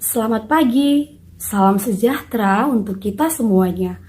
Selamat pagi, salam sejahtera untuk kita semuanya.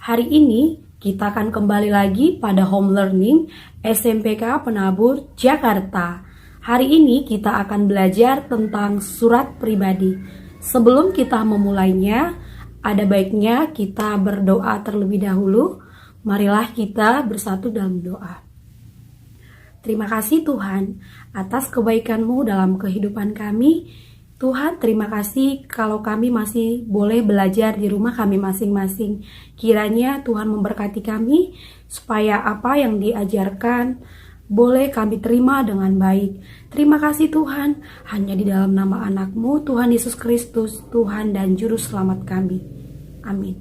Hari ini kita akan kembali lagi pada home learning SMPK Penabur Jakarta. Hari ini kita akan belajar tentang surat pribadi. Sebelum kita memulainya, ada baiknya kita berdoa terlebih dahulu. Marilah kita bersatu dalam doa. Terima kasih Tuhan atas kebaikan-Mu dalam kehidupan kami. Tuhan, terima kasih kalau kami masih boleh belajar di rumah kami masing-masing. Kiranya Tuhan memberkati kami supaya apa yang diajarkan boleh kami terima dengan baik. Terima kasih Tuhan, hanya di dalam nama anak-Mu, Tuhan Yesus Kristus, Tuhan dan Juru Selamat kami. Amin.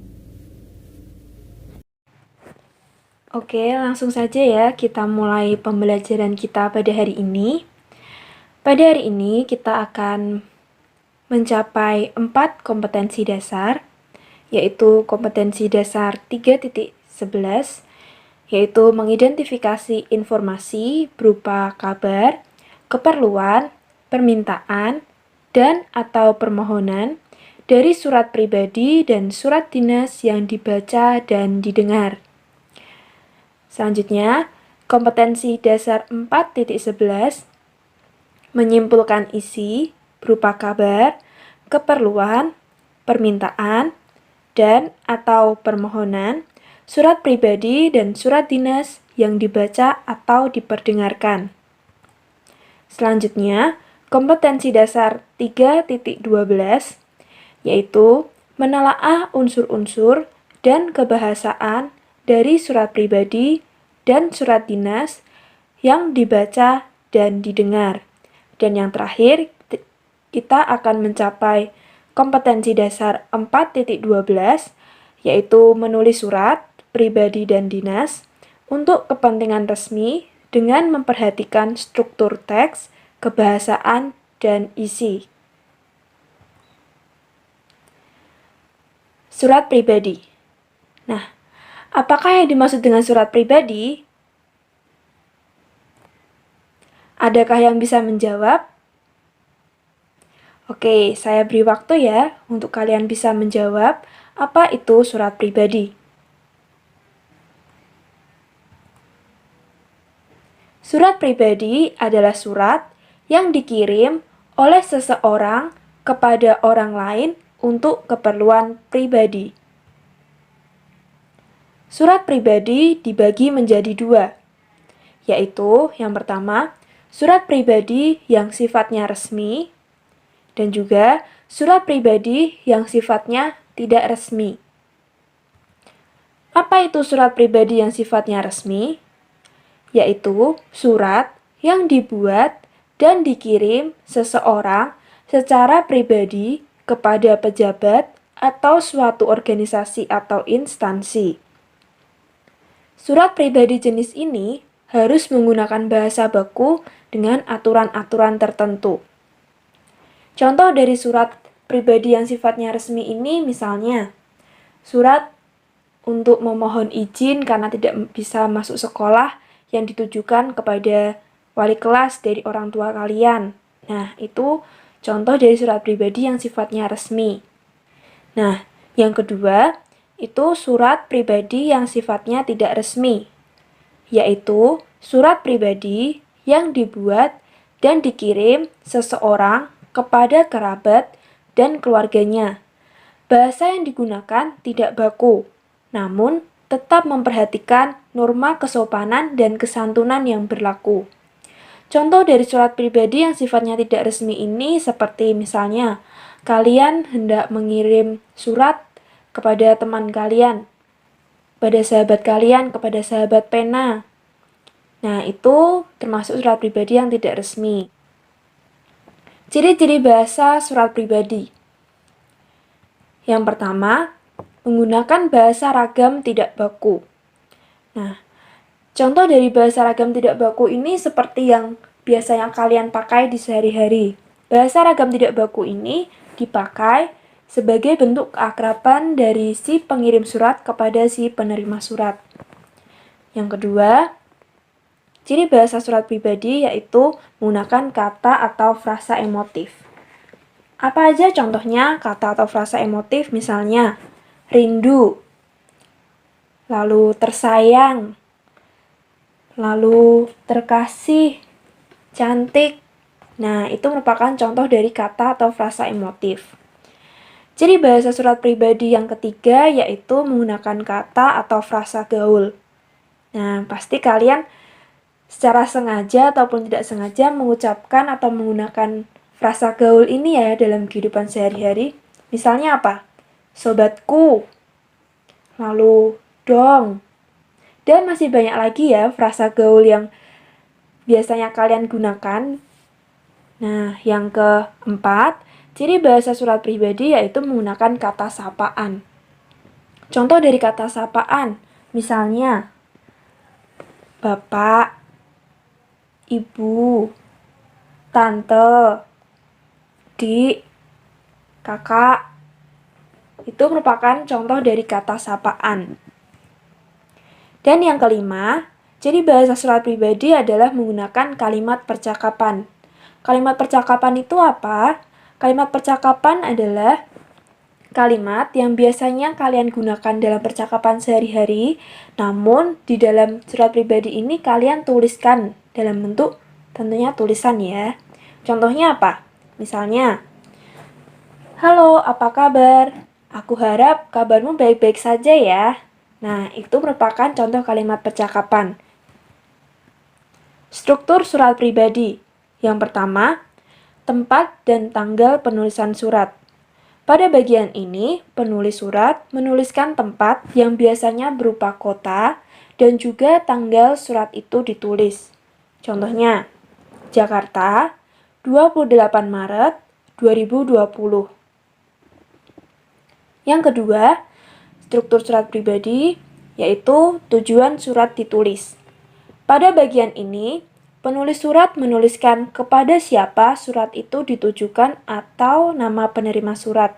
Oke, langsung saja ya kita mulai pembelajaran kita pada hari ini. Pada hari ini kita akan mencapai 4 kompetensi dasar, yaitu kompetensi dasar 3.11, yaitu mengidentifikasi informasi berupa kabar, keperluan, permintaan, dan atau permohonan dari surat pribadi dan surat dinas yang dibaca dan didengar. Selanjutnya, kompetensi dasar 4.11 menyimpulkan isi berupa kabar, keperluan, permintaan, dan atau permohonan, surat pribadi dan surat dinas yang dibaca atau diperdengarkan. Selanjutnya, kompetensi dasar 3.12 yaitu menelaah unsur-unsur dan kebahasaan dari surat pribadi dan surat dinas yang dibaca dan didengar. Dan yang terakhir, kita akan mencapai kompetensi dasar 4.12, yaitu menulis surat pribadi dan dinas untuk kepentingan resmi dengan memperhatikan struktur teks, kebahasaan, dan isi. Surat pribadi. Nah, apakah yang dimaksud dengan surat pribadi? Adakah yang bisa menjawab? Oke, saya beri waktu ya untuk kalian bisa menjawab apa itu surat pribadi. Surat pribadi adalah surat yang dikirim oleh seseorang kepada orang lain untuk keperluan pribadi. Surat pribadi dibagi menjadi dua, yaitu yang pertama, surat pribadi yang sifatnya resmi, dan juga surat pribadi yang sifatnya tidak resmi. Apa itu surat pribadi yang sifatnya resmi? Yaitu surat yang dibuat dan dikirim seseorang secara pribadi kepada pejabat atau suatu organisasi atau instansi. Surat pribadi jenis ini harus menggunakan bahasa baku dengan aturan-aturan tertentu. Contoh dari surat pribadi yang sifatnya resmi ini misalnya, surat untuk memohon izin karena tidak bisa masuk sekolah yang ditujukan kepada wali kelas dari orang tua kalian. Nah, itu contoh dari surat pribadi yang sifatnya resmi. Nah, yang kedua, itu surat pribadi yang sifatnya tidak resmi, yaitu surat pribadi yang dibuat dan dikirim seseorang kepada kerabat dan keluarganya. Bahasa yang digunakan tidak baku, namun tetap memperhatikan norma kesopanan dan kesantunan yang berlaku. Contoh dari surat pribadi yang sifatnya tidak resmi ini seperti misalnya, kalian hendak mengirim surat kepada teman kalian, pada sahabat kalian, kepada sahabat pena. Nah, itu termasuk surat pribadi yang tidak resmi. Ciri-ciri bahasa surat pribadi. Yang pertama, menggunakan bahasa ragam tidak baku. Nah, contoh dari bahasa ragam tidak baku ini seperti yang biasanya kalian pakai di sehari-hari. Bahasa ragam tidak baku ini dipakai sebagai bentuk keakraban dari si pengirim surat kepada si penerima surat. Yang kedua, ciri bahasa surat pribadi yaitu menggunakan kata atau frasa emotif. Apa aja contohnya kata atau frasa emotif, misalnya rindu, lalu tersayang, lalu terkasih, cantik. Nah, itu merupakan contoh dari kata atau frasa emotif. Ciri bahasa surat pribadi yang ketiga yaitu menggunakan kata atau frasa gaul. Nah, pasti kalian secara sengaja ataupun tidak sengaja mengucapkan atau menggunakan frasa gaul ini ya dalam kehidupan sehari-hari. Misalnya apa? Sobatku, lalu dong. Dan masih banyak lagi ya frasa gaul yang biasanya kalian gunakan. Nah, yang keempat, ciri bahasa surat pribadi yaitu menggunakan kata sapaan. Contoh dari kata sapaan, misalnya Bapak, Ibu, Tante, Dik, Kakak. Itu merupakan contoh dari kata sapaan. Dan yang kelima, ciri bahasa surat pribadi adalah menggunakan kalimat percakapan. Kalimat percakapan itu apa? Kalimat percakapan adalah kalimat yang biasanya kalian gunakan dalam percakapan sehari-hari, namun di dalam surat pribadi ini kalian tuliskan dalam bentuk tentunya tulisan ya. Contohnya apa? Misalnya, halo, apa kabar? Aku harap kabarmu baik-baik saja ya. Nah, itu merupakan contoh kalimat percakapan. Struktur surat pribadi. Yang pertama, tempat dan tanggal penulisan surat. Pada bagian ini, penulis surat menuliskan tempat yang biasanya berupa kota dan juga tanggal surat itu ditulis. Contohnya, Jakarta, 28 Maret 2020. Yang kedua, struktur surat pribadi, yaitu tujuan surat ditulis. Pada bagian ini, penulis surat menuliskan kepada siapa surat itu ditujukan atau nama penerima surat.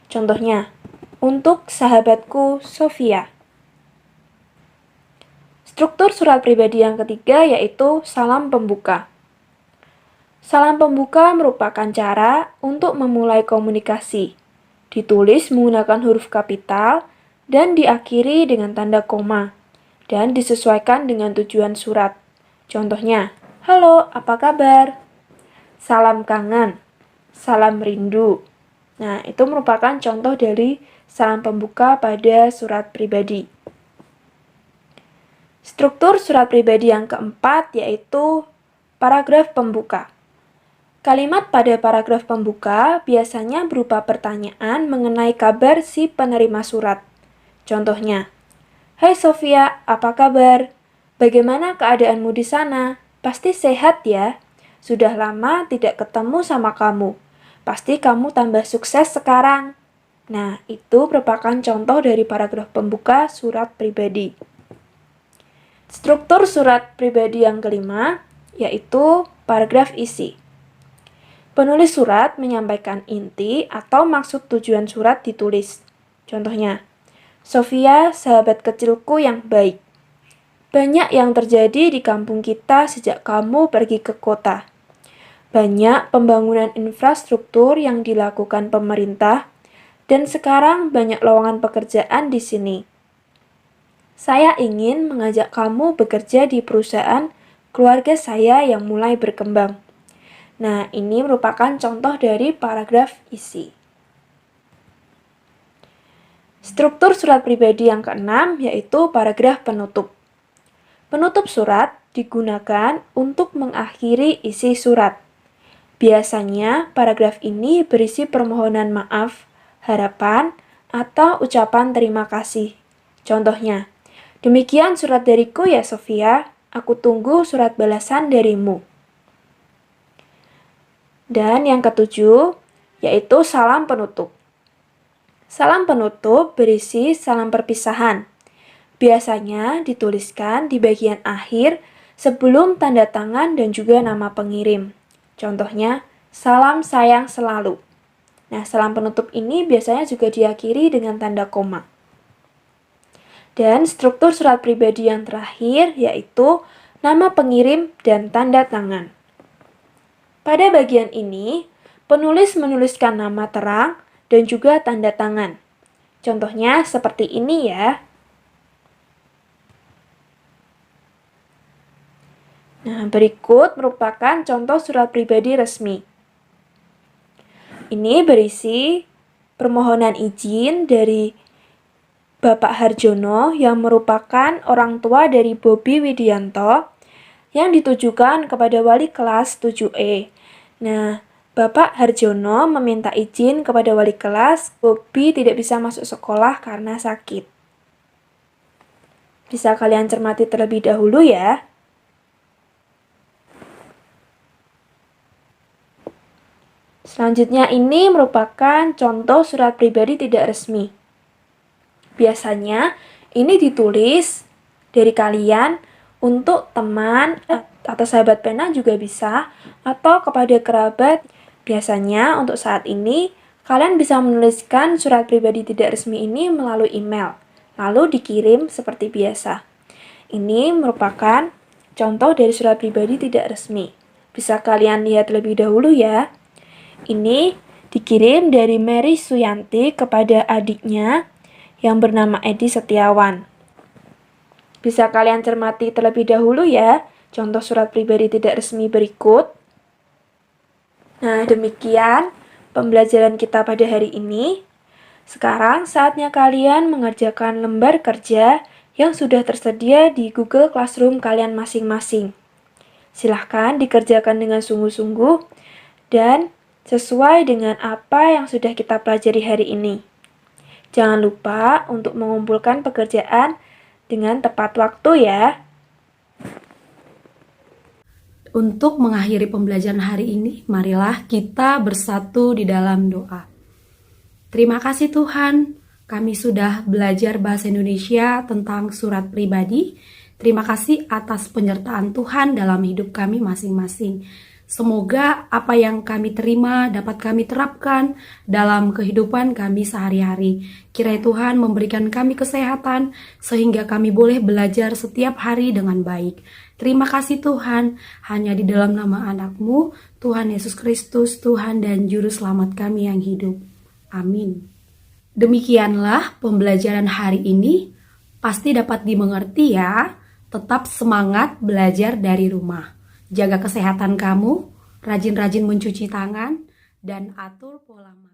Contohnya, untuk sahabatku Sofia. Struktur surat pribadi yang ketiga yaitu salam pembuka. Salam pembuka merupakan cara untuk memulai komunikasi. Ditulis menggunakan huruf kapital dan diakhiri dengan tanda koma dan disesuaikan dengan tujuan surat. Contohnya, halo, apa kabar? Salam kangen, salam rindu. Nah, itu merupakan contoh dari salam pembuka pada surat pribadi. Struktur surat pribadi yang keempat yaitu paragraf pembuka. Kalimat pada paragraf pembuka biasanya berupa pertanyaan mengenai kabar si penerima surat. Contohnya, hai Sofia, apa kabar? Bagaimana keadaanmu di sana? Pasti sehat ya? Sudah lama tidak ketemu sama kamu. Pasti kamu tambah sukses sekarang. Nah, itu merupakan contoh dari paragraf pembuka surat pribadi. Struktur surat pribadi yang kelima yaitu paragraf isi. Penulis surat menyampaikan inti atau maksud tujuan surat ditulis. Contohnya, Sofia, sahabat kecilku yang baik. Banyak yang terjadi di kampung kita sejak kamu pergi ke kota. Banyak pembangunan infrastruktur yang dilakukan pemerintah, dan sekarang banyak lowongan pekerjaan di sini. Saya ingin mengajak kamu bekerja di perusahaan keluarga saya yang mulai berkembang. Nah, ini merupakan contoh dari paragraf isi. Struktur surat pribadi yang keenam yaitu paragraf penutup. Penutup surat digunakan untuk mengakhiri isi surat. Biasanya paragraf ini berisi permohonan maaf, harapan, atau ucapan terima kasih. Contohnya, demikian surat dariku ya Sofia, aku tunggu surat balasan darimu. Dan yang ketujuh yaitu salam penutup. Salam penutup berisi salam perpisahan. Biasanya dituliskan di bagian akhir sebelum tanda tangan dan juga nama pengirim. Contohnya, salam sayang selalu. Nah, salam penutup ini biasanya juga diakhiri dengan tanda koma. Dan struktur surat pribadi yang terakhir yaitu nama pengirim dan tanda tangan. Pada bagian ini, penulis menuliskan nama terang dan juga tanda tangan. Contohnya seperti ini ya. Nah, berikut merupakan contoh surat pribadi resmi. Ini berisi permohonan izin dari Bapak Harjono yang merupakan orang tua dari Bobi Widianto yang ditujukan kepada wali kelas 7E. Nah, Bapak Harjono meminta izin kepada wali kelas Bobi tidak bisa masuk sekolah karena sakit. Bisa kalian cermati terlebih dahulu ya. Selanjutnya ini merupakan contoh surat pribadi tidak resmi. Biasanya ini ditulis dari kalian untuk teman atau sahabat pena juga bisa, atau kepada kerabat. Biasanya untuk saat ini kalian bisa menuliskan surat pribadi tidak resmi ini melalui email, lalu dikirim seperti biasa. Ini merupakan contoh dari surat pribadi tidak resmi. Bisa kalian lihat lebih dahulu ya. Ini dikirim dari Mary Suyanti kepada adiknya yang bernama Edi Setiawan. Bisa kalian cermati terlebih dahulu ya contoh surat pribadi tidak resmi berikut. Nah, demikian pembelajaran kita pada hari ini. Sekarang saatnya kalian mengerjakan lembar kerja yang sudah tersedia di Google Classroom kalian masing-masing. Silahkan dikerjakan dengan sungguh-sungguh dan sesuai dengan apa yang sudah kita pelajari hari ini. Jangan lupa untuk mengumpulkan pekerjaan dengan tepat waktu ya. Untuk mengakhiri pembelajaran hari ini, marilah kita bersatu di dalam doa. Terima kasih Tuhan, kami sudah belajar bahasa Indonesia tentang surat pribadi. Terima kasih atas penyertaan Tuhan dalam hidup kami masing-masing. Semoga apa yang kami terima dapat kami terapkan dalam kehidupan kami sehari-hari. Kiranya Tuhan memberikan kami kesehatan sehingga kami boleh belajar setiap hari dengan baik. Terima kasih Tuhan, hanya di dalam nama anak-Mu, Tuhan Yesus Kristus, Tuhan dan Juru Selamat kami yang hidup. Amin. Demikianlah pembelajaran hari ini, pasti dapat dimengerti ya. Tetap semangat belajar dari rumah. Jaga kesehatan kamu, rajin-rajin mencuci tangan, dan atur pola makan.